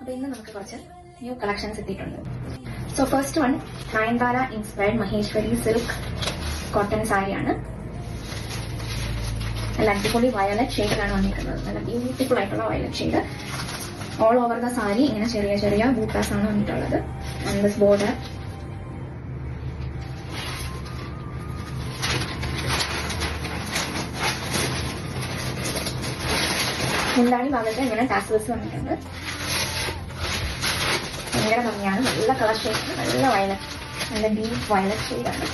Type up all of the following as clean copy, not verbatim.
അപ്പോൾ ഇന്ന് നമുക്ക് കുറച്ച് ന്യൂ കളക്ഷൻസ് എത്തിയിട്ടുണ്ട്. So first one Nayanthara inspired Maheshwari silk cotton സാരിയാണ്. നല്ല അടിപൊളി വയലറ്റ് ഷെയ്ഡിലാണ് വന്നിരിക്കുന്നത്. നല്ല ബ്യൂട്ടിഫുൾ ആയിട്ടുള്ള violet shade. All over the sari ഇങ്ങനെ ചെറിയ ചെറിയ ബൂട്ടാസ് ആണ് വന്നിട്ടുള്ളത്. ആൻഡ് ദിസ് ബോർഡർ മുന്താണി ഭാഗത്ത് ഇങ്ങനെ ടാസൽസ് വന്നിട്ടുണ്ട്. ഭയങ്കര ഭംഗിയാണ്. നല്ല കളർ ഷെയ്ഡ്, നല്ല വയലറ്റ്, നല്ല ഡീപ്പ് വയലറ്റ് ഷെയ്ഡാണ്.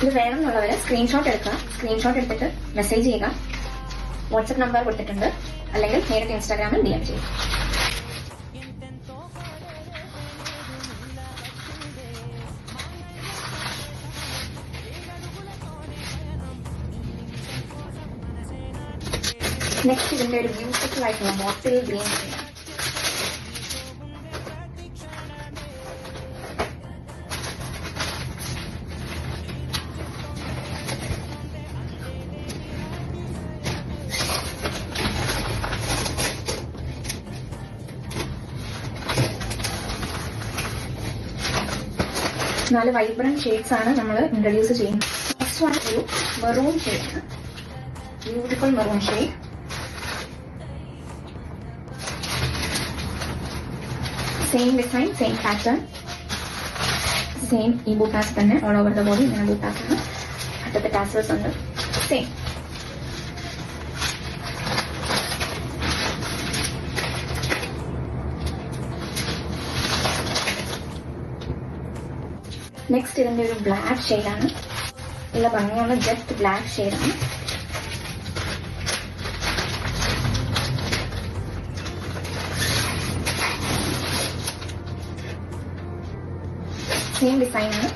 ഇത് വേണം എന്നുള്ളവര് സ്ക്രീൻഷോട്ട് എടുക്കുക. സ്ക്രീൻഷോട്ട് എടുത്തിട്ട് മെസ്സേജ് ചെയ്യുക. വാട്സ്ആപ്പ് നമ്പർ കൊടുത്തിട്ടുണ്ട്. അല്ലെങ്കിൽ നേരിട്ട് ഇൻസ്റ്റാഗ്രാമിൽ DM ചെയ്യുക. നെക്സ്റ്റ് ഇതിന്റെ ഒരു ബ്യൂട്ടിഫുൾ ആയിട്ടുള്ള ബോട്ടിൽ ഗ്രീൻ ഷെയ്ഡ്. നാല് വൈബ്രന്റ് ഷെയ്ഡ്സ് ആണ് നമ്മൾ ഇൻട്രൊഡ്യൂസ് ചെയ്യുന്നത്. ഫസ്റ്റ് വൺ ഒരു മെറൂൺ ഷെയ്ഡാണ്. Beautiful maroon shade. Same design, same pattern, same ഈ ബൂട്ടാസ് തന്നെ ഓൾ ഓവർ ദ ബോഡി ഇങ്ങനെ ബൂട്ടാസ് ആണ്. അടുത്ത ടാസൽസ് ഉണ്ട്. സെയിം നെക്സ്റ്റ് ഇതിന്റെ ഒരു ബ്ലാക്ക് ഷെയ്ഡാണ്. നല്ല ഭംഗിയുള്ള ജസ്റ്റ് ബ്ലാക്ക് ഷെയ്ഡാണ്. സെയിം ഡിസൈനാണ്.